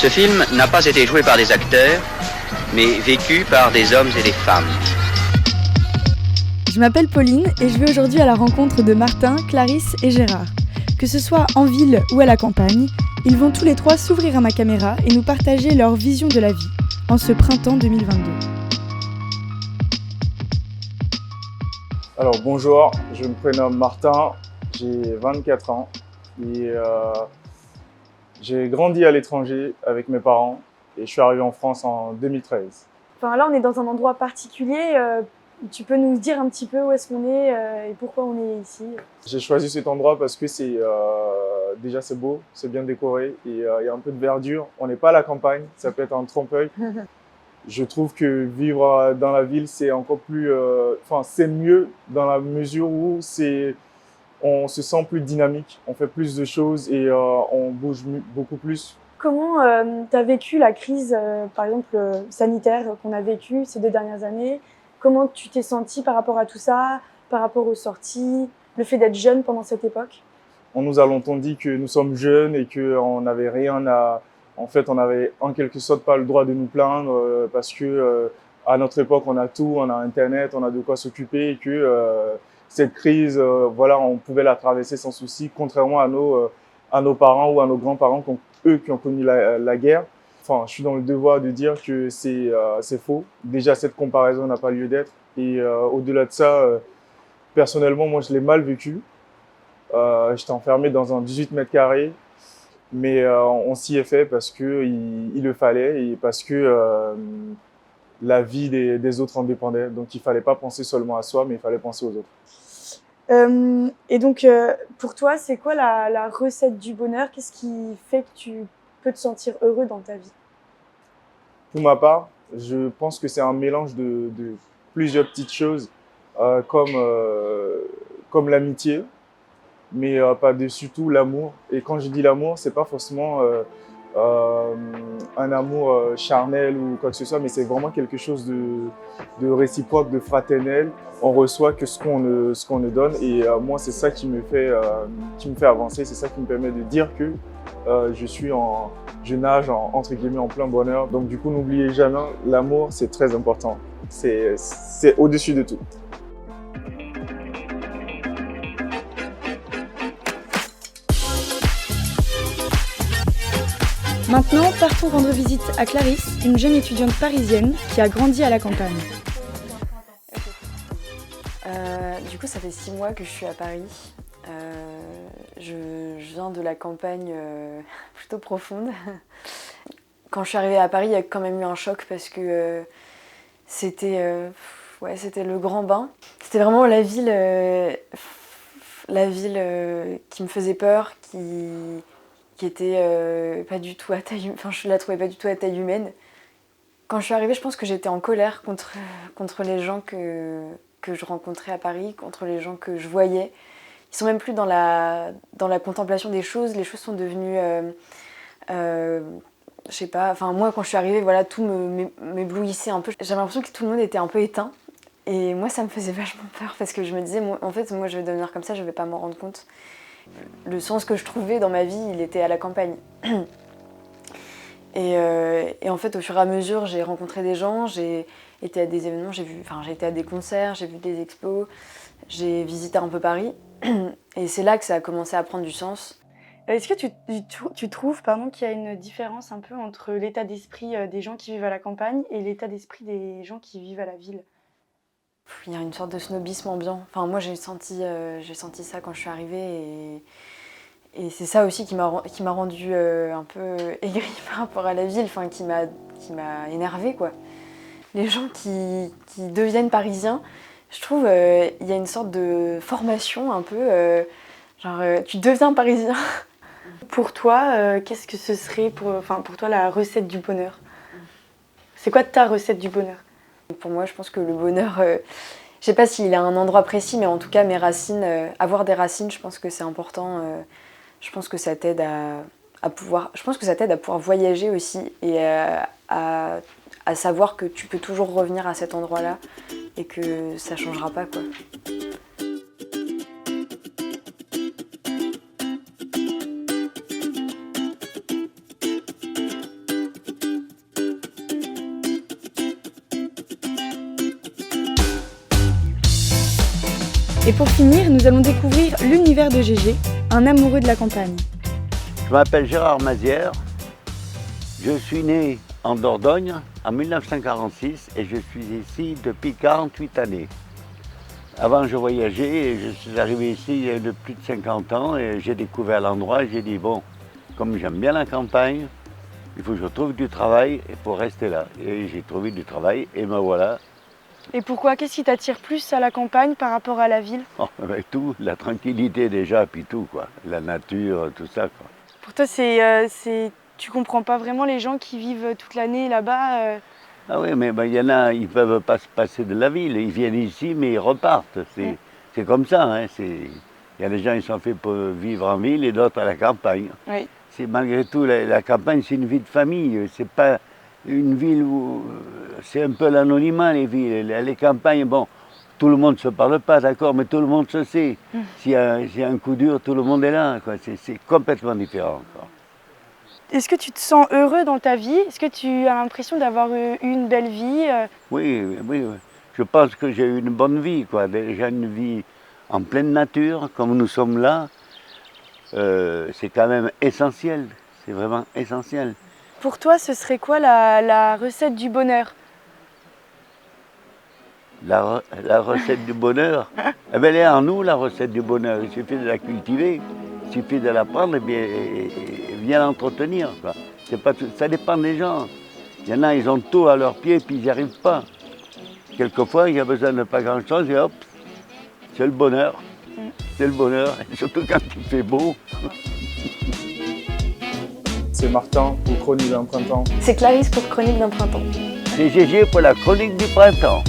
Ce film n'a pas été joué par des acteurs, mais vécu par des hommes et des femmes. Je m'appelle Pauline et je vais aujourd'hui à la rencontre de Martin, Clarisse et Gérard. Que ce soit en ville ou à la campagne, ils vont tous les trois s'ouvrir à ma caméra et nous partager leur vision de la vie, en ce printemps 2022. Alors bonjour, je me prénomme Martin, j'ai 24 ans et j'ai grandi à l'étranger avec mes parents et je suis arrivé en France en 2013. Enfin là on est dans un endroit particulier, tu peux nous dire un petit peu où est-ce qu'on est et pourquoi on est ici? J'ai choisi cet endroit parce que déjà c'est beau, c'est bien décoré et il y a un peu de verdure. On n'est pas à la campagne, ça peut être un trompe-l'œil. Je trouve que vivre dans la ville, c'est encore plus, c'est mieux dans la mesure où on se sent plus dynamique, on fait plus de choses et on bouge beaucoup plus. Comment tu as vécu la crise, par exemple sanitaire qu'on a vécue ces 2 dernières années? Comment tu t'es senti par rapport à tout ça, par rapport aux sorties, le fait d'être jeune pendant cette époque? On nous a longtemps dit que nous sommes jeunes et qu'on n'avait rien à... En fait, on n'avait en quelque sorte pas le droit de nous plaindre parce que à notre époque, on a tout, on a Internet, on a de quoi s'occuper et que cette crise, on pouvait la traverser sans souci, contrairement à nos parents ou à nos grands-parents, eux qui ont connu la guerre. Enfin, je suis dans le devoir de dire que c'est faux. Déjà, cette comparaison n'a pas lieu d'être. Et au-delà de ça, personnellement, moi, je l'ai mal vécu. J'étais enfermé dans un 18 mètres carrés. Mais on s'y est fait parce qu'il le fallait et parce que la vie des autres en dépendait. Donc, il ne fallait pas penser seulement à soi, mais il fallait penser aux autres. Et donc, pour toi, c'est quoi la recette du bonheur? Qu'est-ce qui fait que tu peux te sentir heureux dans ta vie? Pour ma part, je pense que c'est un mélange de plusieurs petites choses comme l'amitié, mais par-dessus tout l'amour. Et quand je dis l'amour, c'est pas forcément un amour charnel ou quoi que ce soit, mais c'est vraiment quelque chose de réciproque, de fraternel. On reçoit que ce qu'on nous donne et moi c'est ça qui me fait avancer, c'est ça qui me permet de dire que je nage entre guillemets en plein bonheur. Donc du coup n'oubliez jamais, l'amour c'est très important, c'est au-dessus de tout. Maintenant, partons rendre visite à Clarisse, une jeune étudiante parisienne qui a grandi à la campagne. Du coup, ça fait 6 mois que je suis à Paris. Je viens de la campagne plutôt profonde. Quand je suis arrivée à Paris, il y a quand même eu un choc parce que c'était le grand bain. C'était vraiment la ville qui me faisait peur, qui était pas du tout à taille, je la trouvais pas du tout à taille humaine. Quand je suis arrivée, je pense que j'étais en colère contre les gens que je rencontrais à Paris, contre les gens que je voyais. Ils sont même plus dans la contemplation des choses. Les choses sont devenues, je sais pas. Enfin moi, quand je suis arrivée, voilà, tout m'éblouissait un peu. J'avais l'impression que tout le monde était un peu éteint. Et moi, ça me faisait vachement peur parce que je me disais, moi, je vais devenir comme ça, je vais pas m'en rendre compte. Le sens que je trouvais dans ma vie, il était à la campagne. Et en fait, au fur et à mesure, j'ai rencontré des gens, j'ai été à des événements, j'ai été à des concerts, j'ai vu des expos, j'ai visité un peu Paris. Et c'est là que ça a commencé à prendre du sens. Est-ce que tu trouves qu'il y a une différence un peu entre l'état d'esprit des gens qui vivent à la campagne et l'état d'esprit des gens qui vivent à la ville? Il y a une sorte de snobisme ambiant. Enfin, moi, j'ai senti ça quand je suis arrivée. Et c'est ça aussi qui m'a rendue un peu aigrie par rapport à la ville, qui m'a énervée, quoi. Les gens qui deviennent parisiens, je trouve il y a une sorte de formation un peu, tu deviens parisien. Pour toi, qu'est-ce que ce serait pour toi la recette du bonheur? C'est quoi ta recette du bonheur? Pour moi, je pense que le bonheur, je sais pas s'il a un endroit précis, mais en tout cas, mes racines, avoir des racines, je pense que c'est important. Je pense que ça t'aide à pouvoir voyager aussi et à savoir que tu peux toujours revenir à cet endroit-là et que ça changera pas, quoi. Et pour finir, nous allons découvrir l'univers de Gégé, un amoureux de la campagne. Je m'appelle Gérard Mazière. Je suis né en Dordogne en 1946 et je suis ici depuis 48 années. Avant, je voyageais et je suis arrivé ici il y a plus de 50 ans et j'ai découvert l'endroit et j'ai dit bon, comme j'aime bien la campagne, il faut que je trouve du travail pour rester là. Et j'ai trouvé du travail et me voilà. Et pourquoi? Qu'est-ce qui t'attire plus à la campagne par rapport à la ville? Oh, ben, tout, la tranquillité déjà, puis tout, quoi. La nature, tout ça, quoi. Pour toi, tu comprends pas vraiment les gens qui vivent toute l'année là-bas Ah oui, mais ben, y en a, ils ne peuvent pas se passer de la ville. Ils viennent ici, mais ils repartent. C'est comme ça. Hein. Il y a des gens qui sont faits pour vivre en ville et d'autres à la campagne. Oui. C'est malgré tout, la campagne, c'est une vie de famille. C'est pas une ville où c'est un peu l'anonymat, les villes. Les campagnes, bon, tout le monde ne se parle pas, d'accord, mais tout le monde se sait. S'il y a un coup dur, tout le monde est là. C'est complètement différent. Quoi. Est-ce que tu te sens heureux dans ta vie? Est-ce que tu as l'impression d'avoir eu une belle vie Oui. Je pense que j'ai eu une bonne vie, quoi. Déjà une vie en pleine nature, comme nous sommes là. C'est quand même essentiel. C'est vraiment essentiel. Pour toi, ce serait quoi la recette du bonheur? La recette du bonheur, eh bien, elle est en nous, la recette du bonheur. Il suffit de la cultiver, il suffit de la prendre et bien l'entretenir. Ça dépend des gens. Il y en a, ils ont tout à leurs pieds puis ils n'y arrivent pas. Quelquefois, il y a besoin de pas grand-chose et hop, c'est le bonheur. C'est le bonheur, et surtout quand il fait beau. C'est Martin pour Chronique d'un printemps. C'est Clarisse pour Chronique d'un printemps. C'est Gégé pour la chronique du printemps.